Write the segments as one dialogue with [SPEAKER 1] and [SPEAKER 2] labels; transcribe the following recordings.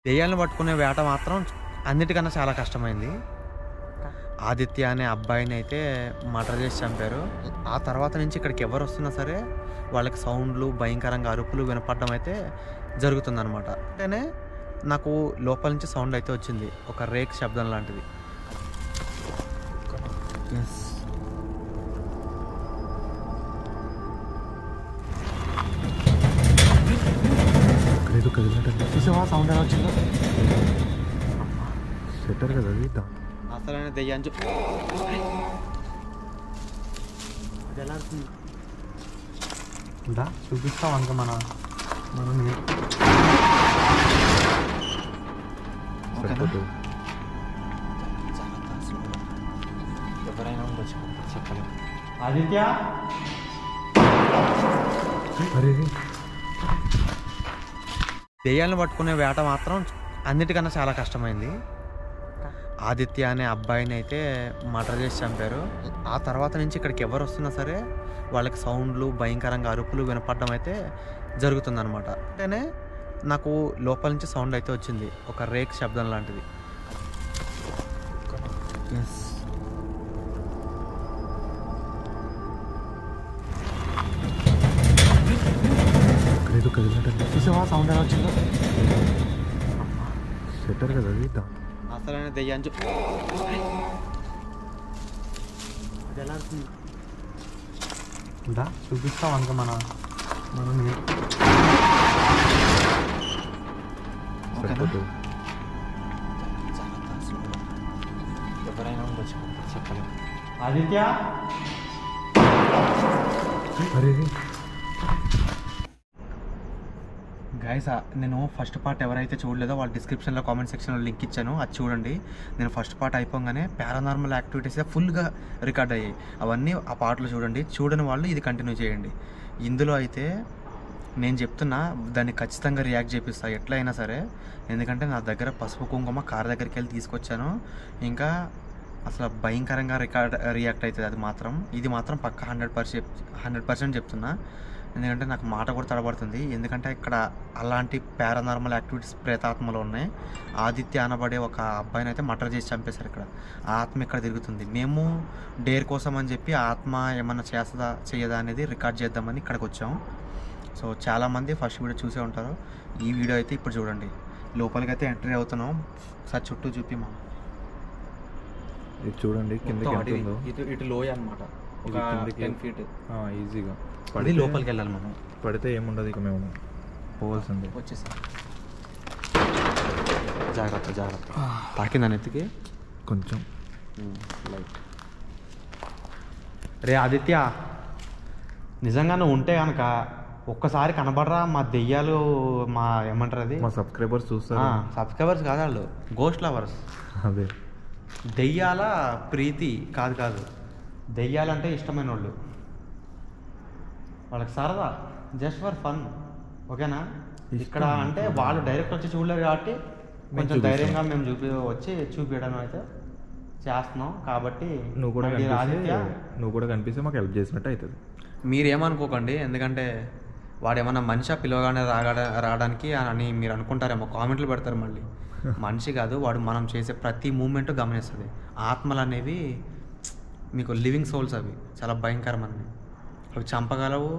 [SPEAKER 1] దెయ్యాలను పట్టుకునే వేట మాత్రం అన్నిటికన్నా చాలా కష్టమైంది. ఆదిత్య అనే అబ్బాయిని అయితే మర్డర్ చేసి చంపారు. ఆ తర్వాత నుంచి ఇక్కడికి ఎవరు వస్తున్నా సరే వాళ్ళకి సౌండ్లు, భయంకరంగా అరుపులు వినపడడం అయితే జరుగుతుందనమాట. అంటేనే నాకు లోపల నుంచి సౌండ్ అయితే వచ్చింది, ఒక రేక్ శబ్దం లాంటిది. చూసావా సౌండ్ ఎలా వచ్చిందో?
[SPEAKER 2] సెటర్ కదా అది.
[SPEAKER 1] అసలైన దెయ్యాన్ని అది ఎలా అవుతుంది చూపిస్తాం అనుకో మనం ఎవరైనా ఉండొచ్చు, చెప్పలేదు. ఆదిత్య దెయ్యాలను పట్టుకునే వేట మాత్రం అన్నిటికన్నా చాలా కష్టమైంది. ఆదిత్య అనే అబ్బాయిని అయితే మర్డర్ చేసి చంపారు. ఆ తర్వాత నుంచి ఇక్కడికి ఎవరు వస్తున్నా సరే వాళ్ళకి సౌండ్లు, భయంకరంగా అరుపులు వినపడడం అయితే జరుగుతుందనమాట. అంటేనే నాకు లోపల నుంచి సౌండ్ అయితే వచ్చింది, ఒక రేక్ శబ్దం లాంటిది. చూసావా సౌండ్ ఎలా వచ్చిందో?
[SPEAKER 2] సెటర్ కదా అది.
[SPEAKER 1] అసలైన దెయ్యాన్ని అది ఎలా అవుతుంది చూపిస్తాం అనుకో మనం ఎవరైనా ఉండొచ్చు, చెప్పలేదు. ఆదిత్య గైస్, నేను ఫస్ట్ పార్ట్ ఎవరైతే చూడలేదో వాళ్ళ డిస్క్రిప్షన్లో కామెంట్ సెక్షన్లో లింక్ ఇచ్చాను, అది చూడండి. నేను ఫస్ట్ పార్ట్ అయిపోగానే పారానార్మల్ యాక్టివిటీస్ ఫుల్గా రికార్డ్ అయ్యాయి, అవన్నీ ఆ పార్ట్లో చూడండి. చూడని వాళ్ళు ఇది కంటిన్యూ చేయండి. ఇందులో అయితే నేను చెప్తున్నా దాన్ని ఖచ్చితంగా రియాక్ట్ చేపిస్తా ఎట్లా అయినా సరే, ఎందుకంటే నా దగ్గర పసుపు కుంకుమ కార్ దగ్గరికి వెళ్ళి తీసుకొచ్చాను. ఇంకా అసలు భయంకరంగా రియాక్ట్ అవుతుంది అది మాత్రం. ఇది మాత్రం పక్క 100% చెప్తున్నా, ఎందుకంటే నాకు మాట కూడా తడబడుతుంది. ఎందుకంటే ఇక్కడ అలాంటి పారానార్మల్ యాక్టివిటీస్ ప్రేతాత్మలు ఉన్నాయి. ఆదిత్య అనబడే ఒక అబ్బాయిని అయితే మర్డర్ చేసి చంపేశారు. ఇక్కడ ఆ ఆత్మ ఇక్కడ తిరుగుతుంది. మేము డేర్ కోసం అని చెప్పి ఆత్మ ఏమన్నా చేస్తుందా చేయదా అనేది రికార్డ్ చేద్దామని ఇక్కడికి వచ్చాము. సో చాలామంది ఫస్ట్ వీడియో చూసే ఉంటారు. ఈ వీడియో అయితే ఇప్పుడు చూడండి. లోపలికి అయితే ఎంట్రీ అవుతున్నాం. ఒకసారి చుట్టూ చూపి మా
[SPEAKER 2] ఇది చూడండి, కిందకి
[SPEAKER 1] ఇటు లోయ అనమాట, ఒక 10 feet
[SPEAKER 2] ఈజీగా
[SPEAKER 1] పడి లోపలికి వెళ్ళాలి. మనం
[SPEAKER 2] పడితే ఏముండదు, ఇక మేము పోవాల్సిందే.
[SPEAKER 1] వచ్చేసి జాగ్రత్త తాకిందని ఎత్తికి
[SPEAKER 2] కొంచెం
[SPEAKER 1] లైట్. రే ఆదిత్య, నిజంగా నువ్వు ఉంటే కనుక ఒక్కసారి కనబడరా. మా దెయ్యాలు, మా ఏమంటారు అది,
[SPEAKER 2] మా సబ్స్క్రైబర్స్ చూస్తారు.
[SPEAKER 1] సబ్స్క్రైబర్స్ కాదు, వాళ్ళు గోస్ట్ లవర్స్.
[SPEAKER 2] అదే
[SPEAKER 1] దెయ్యాల ప్రీతి కాదు, దెయ్యాలంటే ఇష్టమైన వాళ్ళు. వాళ్ళకి సరదా, జస్ట్ ఫర్ ఫన్, ఓకేనా? ఇక్కడ అంటే వాళ్ళు డైరెక్ట్ వచ్చి చూడలేరు కాబట్టి కొంచెం ధైర్యంగా మేము వచ్చి చూపించడం అయితే చేస్తున్నాం. కాబట్టి
[SPEAKER 2] నువ్వు కూడా కనిపిస్తే మాకు హెల్ప్ చేసినట్టు అవుతుంది.
[SPEAKER 1] మీరేమనుకోకండి, ఎందుకంటే వాడు ఏమన్నా మనిషి పిలవగానే రావడానికి అని మీరు అనుకుంటారేమో, కామెంట్లు పెడతారు మళ్ళీ. మనిషి కాదు వాడు, మనం చేసే ప్రతి మూమెంట్ గమనిస్తుంది. ఆత్మలు అనేవి మీకు లివింగ్ సోల్స్, అవి చాలా భయంకరమైనవి. అవి చంపగలవు,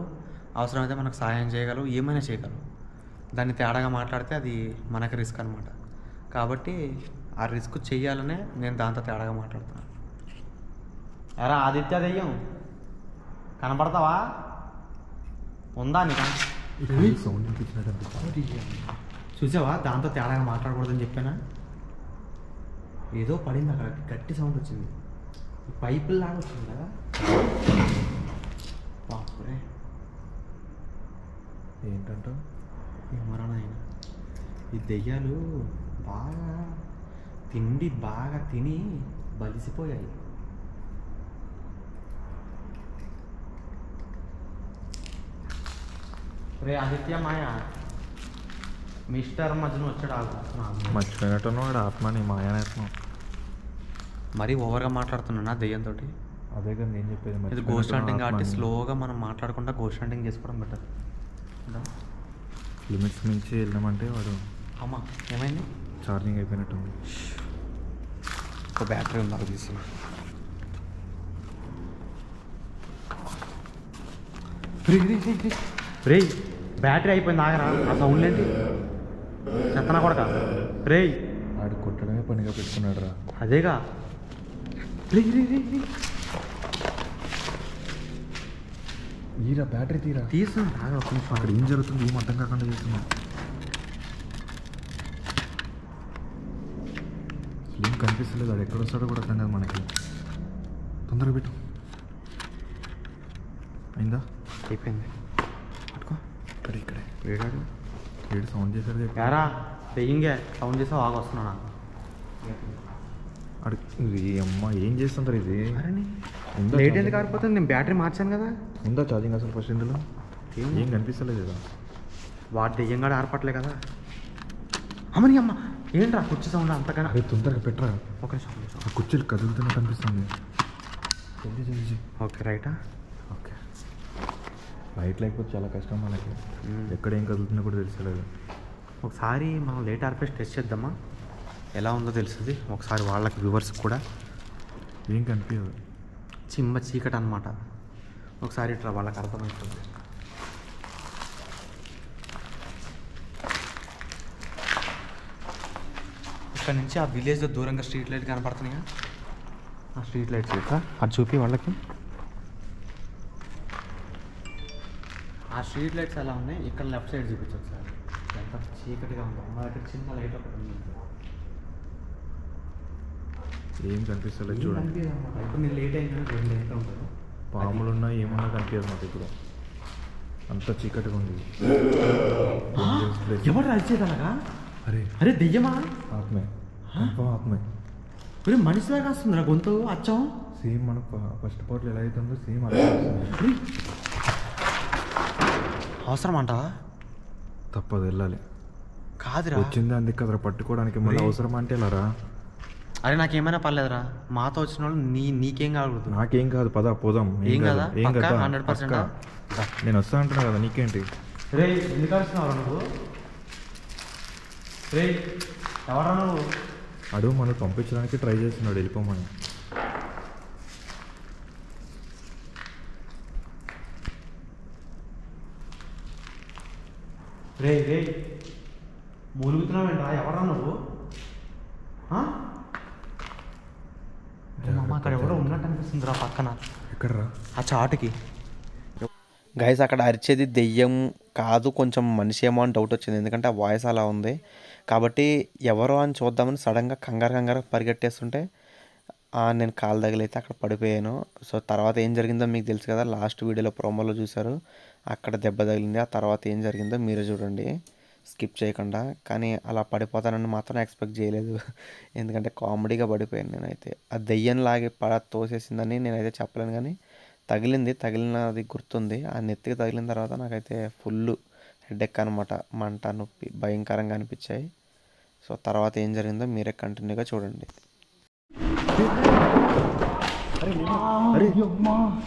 [SPEAKER 1] అవసరమైతే మనకు సహాయం చేయగలవు, ఏమైనా చేయగలవు. దాన్ని తేడాగా మాట్లాడితే అది మనకి రిస్క్ అనమాట. కాబట్టి ఆ రిస్క్ చెయ్యాలనే నేను దాంతో తేడాగా మాట్లాడుతున్నాను. ఎరా ఆదిత్య, దెయ్యం కనపడతావా? ఉందా నీకు? చూసావా, దాంతో తేడాగా మాట్లాడకూడదని చెప్పానా? ఏదో పడింది అక్కడ, గట్టి సౌండ్ వచ్చింది, పైపులు లాగా వచ్చింది కదా. బాపురే,
[SPEAKER 2] ఏంటంట
[SPEAKER 1] ఏమరానా ఆయన. ఈ దెయ్యాలు బాగా తిని బలిసిపోయాయి. రే ఆదిత్య, మాయా మిస్టర్ మజ్ను వచ్చాడు.
[SPEAKER 2] మర్చిపోయినట్టున్నా వాడు ఆత్మని మాయానేత్నం.
[SPEAKER 1] మరీ ఓవర్గా మాట్లాడుతున్నా దెయ్యంతో.
[SPEAKER 2] అదే కదా నేను చెప్పేది.
[SPEAKER 1] ఇది గోస్ట్ హంటింగ్ కాబట్టి స్లోగా మనం మాట్లాడకుండా గోస్ట్ హంటింగ్ చేసుకోవడం బెటర్.
[SPEAKER 2] లిమిట్స్ మించి వెళ్ళామంటే వాడు
[SPEAKER 1] అమ్మా ఏమైంది?
[SPEAKER 2] ఛార్జింగ్ అయిపోయినట్టుంది.
[SPEAKER 1] ఒక బ్యాటరీ ఉంది అది తీసి. రే బ్యాటరీ అయిపోయింది ఆగరా. ఆ సౌండ్ ఏంటి? చెత్తనా కొడక. రే
[SPEAKER 2] ఆడు కొట్టడమే పనిగా పెట్టుకున్నాడు రా.
[SPEAKER 1] అదేగా. రే
[SPEAKER 2] ఈరా బ్యాటరీ తీరా.
[SPEAKER 1] తీసుకున్నా
[SPEAKER 2] అక్కడ ఏం జరుగుతుంది ఏం అర్థం కాకుండా చేస్తున్నా. ఏం కనిపిస్తలేదు. ఆడు ఎక్కడ వస్తాడో కూడా అర్థం కాదు మనకి. తొందరగా పెట్టు. అయిందా?
[SPEAKER 1] అయిపోయింది. పట్టుకో.
[SPEAKER 2] ఇక్కడే
[SPEAKER 1] వేడాడు
[SPEAKER 2] ఏడు సౌండ్ చేశాడు.
[SPEAKER 1] యారా దెయ్యంగే సౌండ్ చేసావు ఆగ వస్తున్నా.
[SPEAKER 2] అడు అమ్మ ఏం చేస్తుంటారు ఇది?
[SPEAKER 1] లేట్ ఎందుకు కారిపోతుంది? నేను బ్యాటరీ మార్చాను కదా.
[SPEAKER 2] ఉందా ఛార్జింగ్ అసలు ఫస్ట్ ఇందులో? ఏం కనిపిస్తలేదు కదా.
[SPEAKER 1] వాడు దెయ్యంగా ఆరపట్లే కదా. అమ్మని అమ్మ ఏంట్రా కుర్చీ సౌండ్ అంతకన్నా?
[SPEAKER 2] అరే తొందరగా పెట్టరా.
[SPEAKER 1] ఒక నిమిషం.
[SPEAKER 2] ఆ కుర్చీలు కదులుతున్నట్టు అనిపిస్తుంది. జల్దీ జల్దీ.
[SPEAKER 1] ఓకే రైటా.
[SPEAKER 2] ఓకే లైట్ లేకపోతే చాలా కష్టం మనకి. ఎక్కడ ఏం కదులుతుందో కూడా తెలుసలేదు.
[SPEAKER 1] ఒకసారి మనం లేట్ ఆర్పేసి టెస్ట్ చేద్దామా? ఎలా ఉందో తెలుస్తుంది. ఒకసారి వాళ్ళకి వ్యూవర్స్ కూడా.
[SPEAKER 2] ఏం కనిపించదు.
[SPEAKER 1] చిమ్మ చీకటి అనమాట. ఒకసారి ఇట్లా వాళ్ళకి అర్థమవుతుంది. ఇక్కడ నుంచి ఆ విలేజ్లో దూరంగా స్ట్రీట్ లైట్ కనపడుతున్నాయా? ఆ స్ట్రీట్ లైట్స్ ఇట్లా అది చూపి వాళ్ళకి. ఆ స్ట్రీట్ లైట్స్ ఎలా ఉన్నాయి ఇక్కడ లెఫ్ట్ సైడ్ చూపించవచ్చు సార్. ఎంత చీకటిగా ఉందో. మా దగ్గర చిన్న లైట్ ఒకటి ఉంది.
[SPEAKER 2] ఏం కనిపిస్తలేదు చూడండి.
[SPEAKER 1] ఇప్పుడు నేను లేట్ అయిందని 2 లైట్లు ఉంటుంది.
[SPEAKER 2] పాములు ఉన్నా ఏమన్నా కనిపించదు మాకు ఇప్పుడు. అంత చీకటిగా ఉంది.
[SPEAKER 1] ఎవరు రాజేది అలాగా?
[SPEAKER 2] అరే
[SPEAKER 1] అరే దెయ్యమా?
[SPEAKER 2] ఆత్మే కన్ఫర్మ్ ఆత్మే.
[SPEAKER 1] ఇప్పుడు మనిషిలాగా వస్తుందిరా గొంతు అచ్చం.
[SPEAKER 2] సేమ్ మన ఫస్ట్ పార్ట్లో ఎలా అవుతుందో సేమ్ అలా వస్తుంది.
[SPEAKER 1] అవసరం అంటావా?
[SPEAKER 2] తప్పదు వెళ్ళాలి.
[SPEAKER 1] కాదురా
[SPEAKER 2] వచ్చింది అందుకు కదరా పట్టుకోవడానికి. మళ్ళీ అవసరం అంటే ఎలా రా?
[SPEAKER 1] అరే నాకేమైనా పర్లేదురా. మాతో వచ్చిన వాళ్ళు నీకేం కాకూడదు.
[SPEAKER 2] నాకేం కాదు పద పోదాం.
[SPEAKER 1] ఏం కదా
[SPEAKER 2] ఏం కదా
[SPEAKER 1] 100%.
[SPEAKER 2] నేను వస్తా అంటున్నా కదా నీకేంటి?
[SPEAKER 1] రే ఎందుకు వస్తున్నావు నువ్వు? రే ఎవరా నువ్వు?
[SPEAKER 2] అడుగు మనకు పంపించడానికి ట్రై చేస్తున్నాడు వెళ్ళిపోమని.
[SPEAKER 1] రే రే మూలుగుతున్నావేంట్రా? ఎవరా నువ్వు? అక్కడ ఎవరో ఉన్నట్టు అనిపిస్తుందిరా పక్కన.
[SPEAKER 2] ఎక్కడరా?
[SPEAKER 1] ఆ చాటుకి. గైస్ అక్కడ అరిచేది దెయ్యం కాదు, కొంచెం మనిషి ఏమో అని డౌట్ వచ్చింది. ఎందుకంటే ఆ వాయిస్ అలా ఉంది కాబట్టి ఎవరో అని చూద్దామని సడన్గా కంగారు పరిగెట్టేస్తుంటే నేను కాలు తగిలైతే అక్కడ పడిపోయాను. సో తర్వాత ఏం జరిగిందో మీకు తెలుసు కదా, లాస్ట్ వీడియోలో ప్రోమోలో చూసారు. అక్కడ దెబ్బ తగిలింది. ఆ తర్వాత ఏం జరిగిందో మీరే చూడండి స్కిప్ చేయకుండా. కానీ అలా పడిపోతానని మాత్రం ఎక్స్పెక్ట్ చేయలేదు. ఎందుకంటే కామెడీగా పడిపోయాను నేనైతే. ఆ దెయ్యం లాగి తోసేసిందని నేనైతే చెప్పలేను, కానీ తగిలినది గుర్తుంది. ఆ నెత్తికి తగిలిన తర్వాత నాకైతే ఫుల్ హెడేక్ అనమాట. మంట నొప్పి భయంకరంగా అనిపించాయి. సో తర్వాత ఏం జరిగిందో మీరే కంటిన్యూగా చూడండి.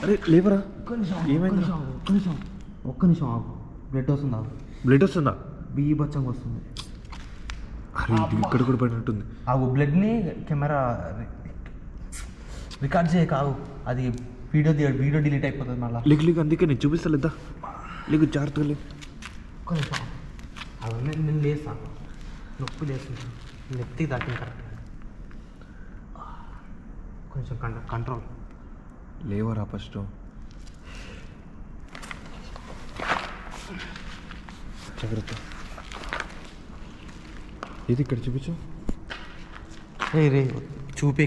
[SPEAKER 2] అరే లేవరా.
[SPEAKER 1] ఏమైంది? ఒక్క నిమిషం ఆగు. బ్లడ్ వస్తుందా?
[SPEAKER 2] బ్లడ్ వస్తుందా?
[SPEAKER 1] బీభత్సంగా వస్తుంది.
[SPEAKER 2] అరే ఇది ఇక్కడ కూడా పడినట్టుంది.
[SPEAKER 1] ఆగు బ్లడ్ని కెమెరా రికార్డ్ చేయక ఆగు. అది వీడియో డిలీట్ అయిపోతుంది మళ్ళీ.
[SPEAKER 2] లిగ్ అందుకే నేను చూపిస్తలేదా. లిగ్ జాగ్రత్తగా లేదు.
[SPEAKER 1] ఒక్క నిమిషం అవన్నీ నేను లేస్తాను. నొప్పి లేస్తుంది. నెత్తికి దాకింది కరెక్ట్. కొంచెం కంట్రోల్.
[SPEAKER 2] లేవరా ఫస్ట్. జాగ్రత్త. ఇది ఇక్కడ చూపించు.
[SPEAKER 1] రే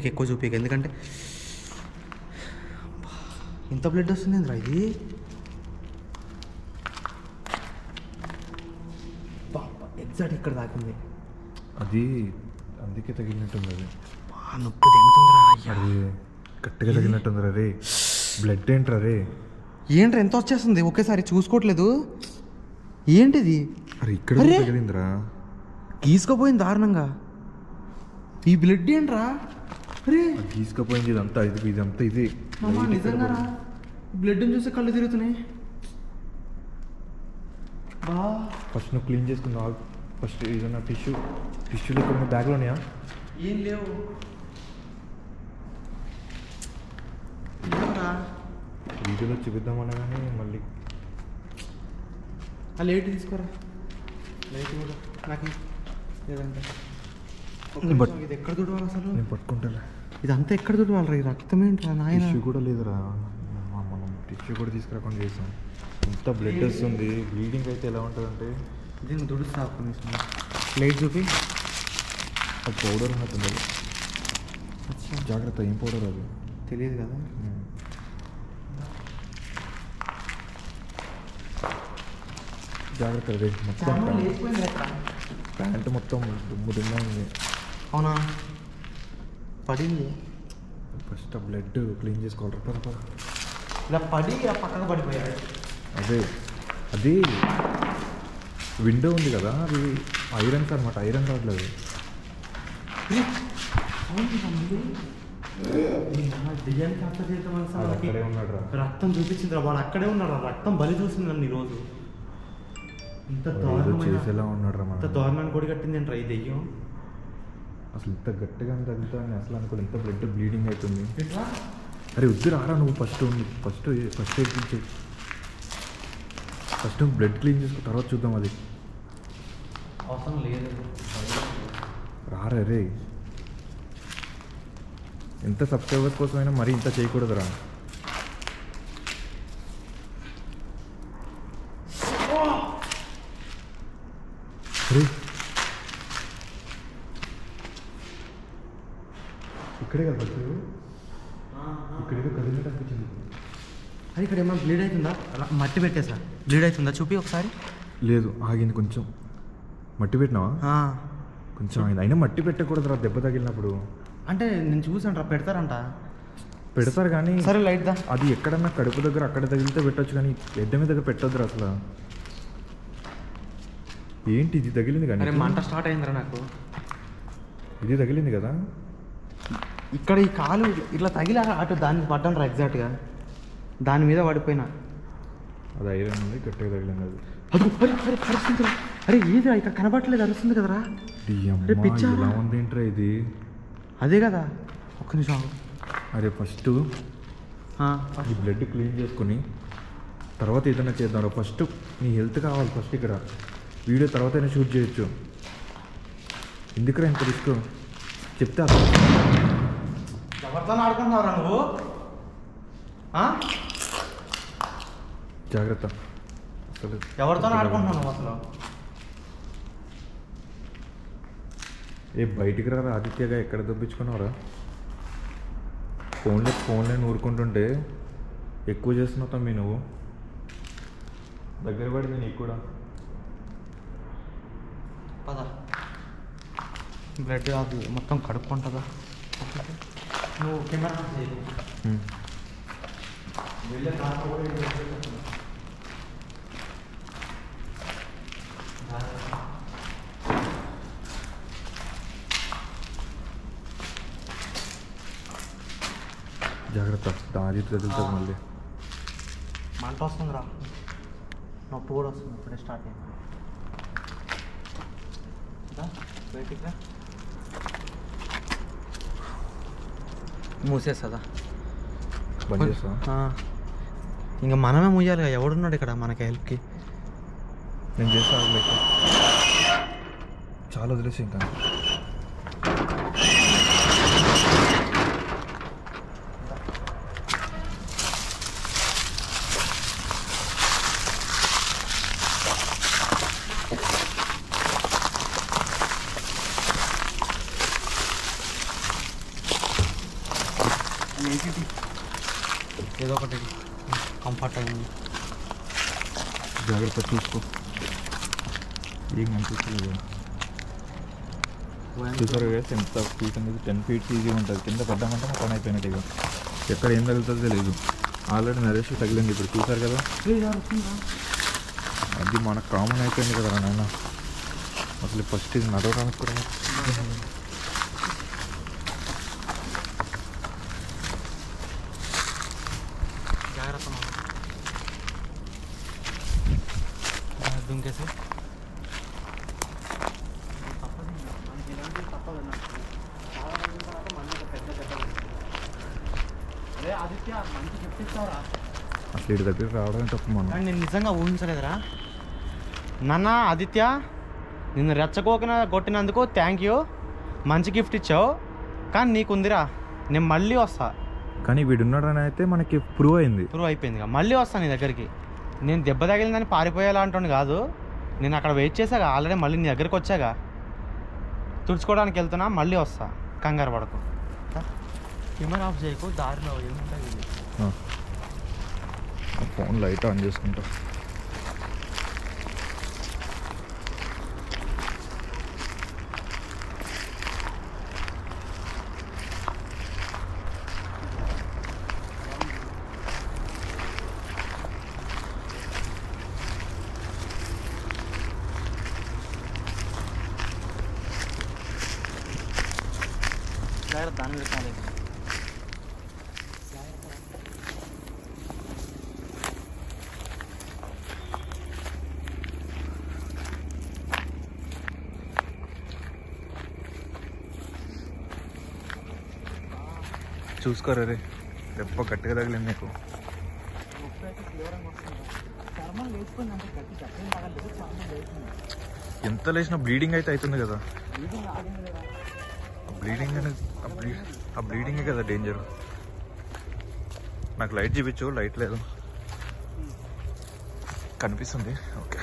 [SPEAKER 1] ఎక్కువ చూపేకి. ఎందుకంటే ఇంత బ్లడ్ వస్తుంది ఏంద్రా ఇది? ఎగ్జాక్ట్ ఇక్కడ దాకింది.
[SPEAKER 2] అది అందుకే తగిలినట్టుంది. అది
[SPEAKER 1] నొప్పి తెగుతుందిరా.
[SPEAKER 2] అరే గట్టిగా తగిలినట్టుందిరా రే. బ్లడ్ ఏంట్రా రే?
[SPEAKER 1] ఏంట్రా ఎంత వచ్చేస్తుంది ఒకేసారి? చూసుకోవట్లేదు ఏంటిది?
[SPEAKER 2] అరే ఇక్కడ తగిలిందిరా.
[SPEAKER 1] గీసుకుపోయింది దారుణంగా. ఈ బ్లడ్ ఏంట్రా? అరే
[SPEAKER 2] గీసుకపోయింది. ఇదంతా ఇదంతా ఇది
[SPEAKER 1] నిజంగా బ్లడ్ చూస్తే కళ్ళు తిరుగుతున్నాయి.
[SPEAKER 2] ఫస్ట్ నువ్వు క్లీన్ చేసుకుందాం. ఫస్ట్ ఏదన్నా టిష్యూలు ఇక్కడ బ్యాగ్లో ఉన్నాయా?
[SPEAKER 1] ఏం లేవు.
[SPEAKER 2] వీడియోలో చూపిద్దామన్నా కానీ మళ్ళీ
[SPEAKER 1] ఆ లైట్ తీసుకోరా. లైట్ కూడా నాకు లేదంటే ఇది ఎక్కడ తుడవాలి అసలు?
[SPEAKER 2] నేను పట్టుకుంటారా?
[SPEAKER 1] ఇదంతా ఎక్కడ తుడవాలి? ఈ రక్తం ఏంట్రా నాయన?
[SPEAKER 2] టిష్యూ కూడా లేదురా. మనం టిష్యూ కూడా తీసుకురాకుండా చేసాం. ఇంత బ్లడ్ వస్తుంది. బ్లీడింగ్ అయితే ఎలా ఉంటుందంటే
[SPEAKER 1] దీన్ని తుడుస్తా. లైట్ చూపి.
[SPEAKER 2] అది పౌడర్ ఉన్నట్టుంది. జాగ్రత్త, ఏం పౌడర్ అది
[SPEAKER 1] తెలియదు కదా.
[SPEAKER 2] జాగ్రత్త. అదే మొత్తం ప్యాంటు మొత్తం దుమ్ము ఉంది.
[SPEAKER 1] అవునా? పడింది.
[SPEAKER 2] ఫస్ట్ ఆ బ్లడ్ క్లీన్ చేసుకోవాలి.
[SPEAKER 1] ఇలా పడి ఆ పక్కన పడిపోయాడు.
[SPEAKER 2] అది విండో ఉంది కదా, అది ఐరన్స్ అనమాట. ఐరన్ రావట్లేదు. అక్కడే ఉన్నాడు రా.
[SPEAKER 1] రక్తం చూపించింది రా. వాడు అక్కడే ఉన్నాడు. రక్తం బలి చూసింది నన్ను ఈరోజు. ఇంత
[SPEAKER 2] చేసేలా ఉన్నాడు రా.
[SPEAKER 1] ఇంత దారుణాన్ని కొడి కట్టింది ఏంట్రా ఈ దెయ్యం?
[SPEAKER 2] అసలు ఇంత గట్టిగా తగ్గుతా అని అసలు అనుకోలేదు. ఇంత బ్లడ్ బ్లీడింగ్ అవుతుంది. అరే వద్దు రారా నువ్వు. ఫస్ట్ ఫస్ట్ బ్లడ్ క్లీన్ చేసుకో, తర్వాత చూద్దాం. అది
[SPEAKER 1] అవసరం లేదు.
[SPEAKER 2] రారా రే. ఎంత సబ్స్క్రైబర్స్ కోసమైనా మరీ ఇంత చేయకూడదురా. అరే ఇక్కడే కదా ఫస్ట్ ఇక్కడేదో కదిలినట్టు అనిపించింది.
[SPEAKER 1] అది ఇక్కడ ఏమన్నా బ్లీడ్ అవుతుందా? మట్టి పెట్టేసా. బ్లీడ్ అవుతుందా చూపి ఒకసారి.
[SPEAKER 2] లేదు, ఆగింది కొంచెం. మట్టి పెట్టినావా? కొంచెం ఆగింది. అయినా మట్టి పెట్టకూడదురా దెబ్బ తగిలినప్పుడు.
[SPEAKER 1] అంటే నేను చూసాను రా, పెడతారంట.
[SPEAKER 2] పెడతారు కానీ
[SPEAKER 1] సరే లైట్ దా.
[SPEAKER 2] అది ఎక్కడన్నా కడుపు దగ్గర అక్కడ తగిలితే పెట్టొచ్చు, కానీ గడ్డ మీద దగ్గర పెట్టొద్దురా అసలు. ఏంటి ఇది తగిలింది కానీ?
[SPEAKER 1] మంట స్టార్ట్ అయిందిరా నాకు.
[SPEAKER 2] ఇది తగిలింది కదా
[SPEAKER 1] ఇక్కడ ఈ కాలు ఇట్లా తగిలా అటు దాన్ని పడ్డాను రా. ఎగ్జాక్ట్గా దాని మీద పడిపోయినా.
[SPEAKER 2] అది ఐరన్ ఉంది, గట్టిగా తగిలింది అది.
[SPEAKER 1] అరుస్తుందిరా. అరే ఏది ఇక్కడ కనబట్టలేదు, అరుస్తుంది కదరా.
[SPEAKER 2] ఎలా ఉంది ఏంట్రా ఇది?
[SPEAKER 1] అదే కదా. ఒక్క నిమిషం.
[SPEAKER 2] అరే ఫస్ట్ ఈ బ్లడ్ క్లీన్ చేసుకుని తర్వాత ఏదైనా చేద్దాం. ఫస్ట్ నీ హెల్త్ కావాలి. ఫస్ట్ ఇక్కడ వీడియో తర్వాత అయినా షూట్ చేయొచ్చు. ఎందుకురా ఇంత రిస్క్ చెప్తే అర్థం.
[SPEAKER 1] ఎవరితో ఆడుకుంటున్నావురా నువ్వు?
[SPEAKER 2] జాగ్రత్త. అసలు
[SPEAKER 1] ఎవరితో ఆడుకుంటున్నావు అసలు?
[SPEAKER 2] బయటికి రారా ఆదిత్యగా. ఎక్కడ దొబ్బించుకున్నావురా? ఫోన్లే నూరుకుంటుంటే ఎక్కువ చేస్తున్నావు తమ్మి నువ్వు. దగ్గర పడింది నీకు కూడా.
[SPEAKER 1] పదా బ్లడ్ అది మొత్తం కడుక్కుంటుందా? నువ్వు కెమెరా వెళ్ళే
[SPEAKER 2] జాగ్రత్త. దారి కదులుతుంది మళ్ళీ.
[SPEAKER 1] మంట వస్తుందిరా. నొప్పి కూడా వస్తుంది. ఇప్పుడే స్టార్ట్ అయింది. బయటికి మూసేస్తుందా?
[SPEAKER 2] బంద్ చేస్తా.
[SPEAKER 1] ఇంకా మనమే మూయాలి. ఎవడున్నాడు ఇక్కడ మనకి హెల్ప్కి?
[SPEAKER 2] నేను చేస్తాను. చాలా వదిలేసి ఇంకా
[SPEAKER 1] ఏదో ఒకటి కంఫర్ట్ అయింది.
[SPEAKER 2] జాగ్రత్త చూసుకో. ఏం కనిపించలేదు. చూసారు వేస్తే ఎంత ఫీట్ అనేది 10 feet ఈజీ ఉంటుంది. కింద పడ్డామంటే మా పని అయిపోయినట్టు. ఇక ఎక్కడ ఏం తగులుతుందో తెలియదు. ఆల్రెడీ నరేష్ తగిలింది. ఇప్పుడు చూసారు కదా, అది మనకు కామన్ అయిపోయింది కదా నాయన. అసలు ఫస్ట్ ఇది నడవడానికి కూడా
[SPEAKER 1] దుంకేసి ఆదిత్య మంచి గిఫ్ట్ ఇస్తావురా.
[SPEAKER 2] అసలు ఇటు దగ్గరికి రావడమే తప్పు మనం.
[SPEAKER 1] కానీ నేను నిజంగా ఊహించలేదురా నాన్న. ఆదిత్య నిన్ను రెచ్చగోకిన కొట్టినందుకు థ్యాంక్ యూ, మంచి గిఫ్ట్ ఇచ్చావు. కానీ నీకుందిరా, నేను మళ్ళీ వస్తా.
[SPEAKER 2] కానీ వీడున్నాడని అయితే మనకి ప్రూవ్
[SPEAKER 1] అయిపోయింది. మళ్ళీ వస్తాను నీ దగ్గరికి. నేను దెబ్బ తగిలిందని పారిపోయేలా అంటాను కాదు, నేను అక్కడ వెయిట్ చేశాగా ఆల్రెడీ. మళ్ళీ నీ దగ్గరికి వచ్చాగా, తుడుచుకోవడానికి వెళ్తున్నా, మళ్ళీ వస్తా. కంగారు పడకు. కెమెరా ఆఫ్ చేయకు, దారిలో ఏముంటుంది.
[SPEAKER 2] ఫోన్ లైట్ ఆన్ చేసుకుంటా.
[SPEAKER 1] దాని పెట్టాలి.
[SPEAKER 2] చూసుకోరా రే, దెబ్బ గట్టిగా తగిలింది నీకు. ఎంత లేచినా బ్లీడింగ్ అయితే అవుతుంది కదా. ఆ బ్లీడింగే కదా డేంజర్. నాకు లైట్ చూపించు. లైట్ లేదు, కనిపిస్తుంది. ఓకే,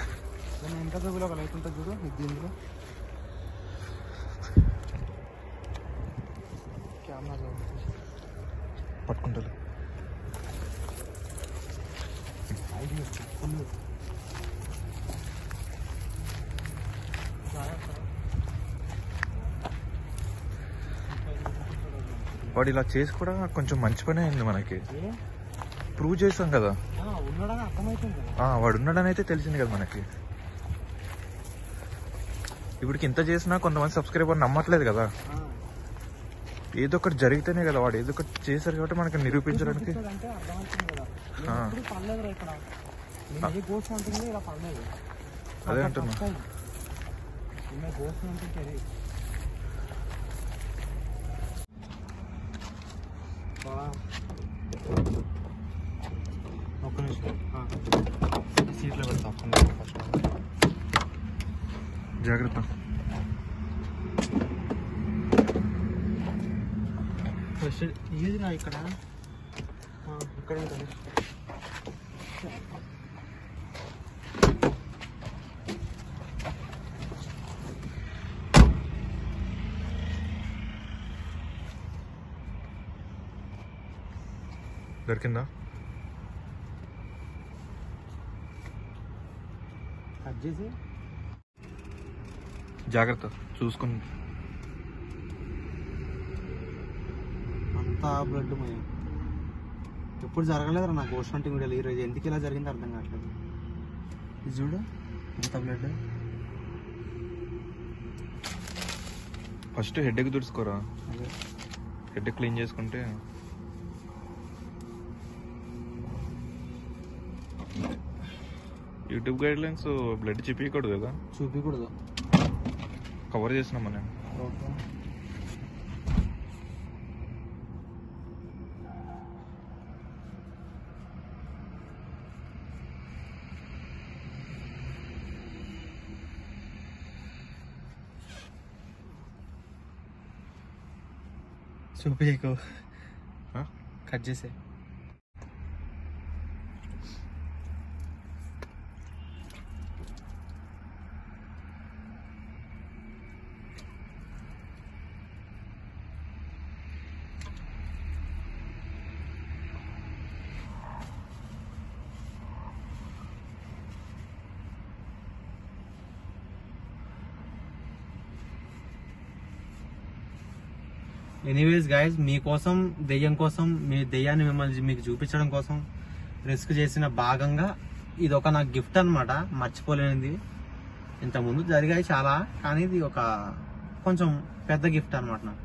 [SPEAKER 1] ఎంత దగ్గర ఒక లైట్ ఉంటుంది చూడు దీంట్లో. కెమెరా
[SPEAKER 2] పట్టుకుంటారు. వాడు ఇలా చేసి కూడా కొంచెం మంచి పనే అయింది మనకి. ప్రూవ్ చేసాం కదా, వాడు ఉన్నాడని అయితే తెలిసింది కదా మనకి. ఇప్పటికి ఇంత చేసినా కొంతమంది సబ్స్క్రైబర్ నమ్మట్లేదు కదా. ఏదో ఒకటి జరిగితేనే కదా, వాడు ఏదో ఒకటి చేశారు కాబట్టి మనకి నిరూపించడానికి. అదే అంటున్నా.
[SPEAKER 1] ఒక్క నిమిషం సీట్లో పెడతా. ఫస్ట్
[SPEAKER 2] జాగ్రత్త.
[SPEAKER 1] ఫస్ట్ ఏదిరా ఇక్కడ ఇక్కడ ఉంటుంది.
[SPEAKER 2] దొరికిందా?
[SPEAKER 1] కట్ చేసి
[SPEAKER 2] జాగ్రత్త చూసుకుని.
[SPEAKER 1] అంతా బ్లడ్ మయం. ఎప్పుడు జరగలేదురా నాకు గోస్ట్ హంటింగ్ వీడియోలు. ఈరోజు ఎందుకు ఇలా జరిగిందో అర్థం కావట్లేదు. ఇది చూడు ఎంత బ్లడ్.
[SPEAKER 2] ఫస్ట్ హెడ్కి తుడుచుకోరా. హెడ్ క్లీన్ చేసుకుంటే. యూట్యూబ్ గైడ్ లైన్స్ బ్లడ్ చూపించకూడదు కదా.
[SPEAKER 1] చూపించకూడదు,
[SPEAKER 2] కవర్ చేసినాం మనం.
[SPEAKER 1] ఓకే. చూపించకు, కట్ చేసే. ఎనీవేస్ గైస్, మీకోసం, దెయ్యం కోసం, మీ దెయ్యాన్ని మిమ్మల్ని మీకు చూపించడం కోసం రిస్క్ చేసిన భాగంగా ఇది ఒక నాకు గిఫ్ట్ అనమాట. మర్చిపోలేనిది. ఇంతకుముందు జరిగాయి చాలా, కానీ ఇది ఒక కొంచెం పెద్ద గిఫ్ట్ అనమాట నాకు.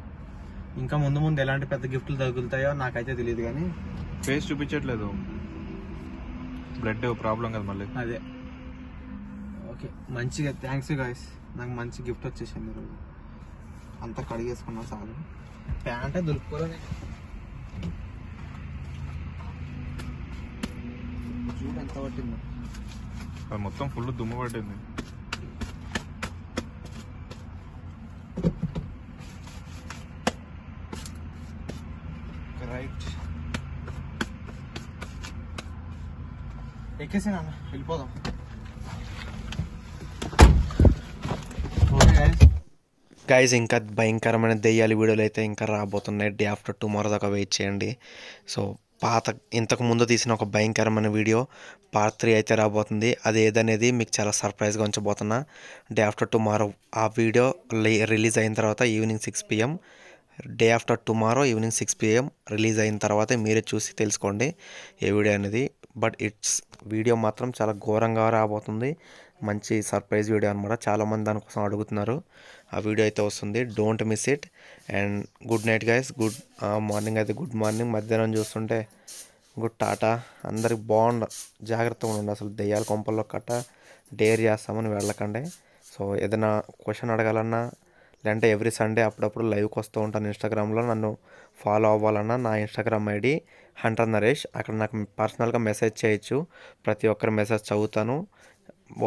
[SPEAKER 1] ఇంకా ముందు ముందు ఎలాంటి పెద్ద గిఫ్ట్లు తగులుతాయో నాకైతే తెలియదు. కానీ
[SPEAKER 2] ఫేస్ చూపించట్లేదు, బ్లడ్ ప్రాబ్లం కదా మళ్ళీ.
[SPEAKER 1] అదే ఓకే, మంచిగా థ్యాంక్స్ గైస్. నాకు మంచి గిఫ్ట్ వచ్చేసింది ఈరోజు. అంతా కడిగేసుకున్నా చాలు. ప్యాంటే దులుపుకోలేదు. ఎంత పట్టిందో.
[SPEAKER 2] అది మొత్తం ఫుల్ దుమ్ము పట్టింది.
[SPEAKER 1] రైట్ ఎక్కేసాను అన్న, వెళ్ళిపోదాం. గైజ్ ఇంకా భయంకరమైన దెయ్యాలి వీడియోలు అయితే ఇంకా రాబోతున్నాయి. డే ఆఫ్టర్ టుమారో దాకా వెయిట్ చేయండి. సో ఇంతకు ముందు తీసిన ఒక భయంకరమైన వీడియో పార్ట్ 3 అయితే రాబోతుంది. అది ఏదనేది మీకు చాలా సర్ప్రైజ్గా ఉంచబోతున్నా. డే ఆఫ్టర్ టుమారో ఆ వీడియో రిలీజ్ అయిన తర్వాత evening 6 PM, day after tomorrow evening 6 PM release అయిన తర్వాత మీరే చూసి తెలుసుకోండి ఏ వీడియో అనేది. బట్ వీడియో మాత్రం చాలా ఘోరంగా రాబోతుంది. మంచి సర్ప్రైజ్ వీడియో అనమాట. చాలామంది దానికోసం అడుగుతున్నారు. ఆ వీడియో అయితే వస్తుంది. Don't miss it. And good night guys. Good morning అయితే గుడ్ మార్నింగ్. మధ్యాహ్నం చూస్తుంటే గుడ్ టాటా. అందరికి జాగ్రత్తగా ఉండండి. అసలు దెయ్యాల కొంపల్లో డేర్ చేస్తామని వెళ్ళకండి. సో ఏదైనా క్వశ్చన్ అడగాలన్నా, లేదంటే ఎవ్రీ సండే అప్పుడప్పుడు లైవ్కి వస్తూ ఉంటాను ఇన్స్టాగ్రామ్లో. నన్ను ఫాలో అవ్వాలన్నా నా ఇన్స్టాగ్రామ్ ఐడి హంటర్ నరేష్. అక్కడ నాకు పర్సనల్గా మెసేజ్ చేయొచ్చు. ప్రతి ఒక్కరి మెసేజ్ చదువుతాను.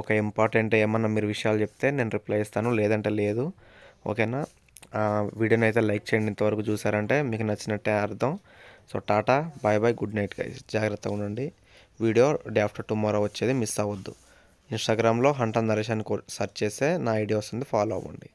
[SPEAKER 1] ఒక ఇంపార్టెంట్ ఏమన్నా మీరు విషయాలు చెప్తే నేను రిప్లై ఇస్తాను, లేదంటే లేదు. ఓకేనా? వీడియోని అయితే లైక్ చేయండి. ఇంతవరకు చూసారంటే మీకు నచ్చినట్టే అర్థం. So tata, bye bye, good night guys. జాగ్రత్తగా ఉండండి. వీడియో డే ఆఫ్టర్ టుమారో వచ్చేది మిస్ అవ్వద్దు. ఇన్స్టాగ్రామ్లో హంటర్ నరేష్ అని సెర్చ్ చేస్తే నా ఐడి వస్తుంది, ఫాలో అవ్వండి.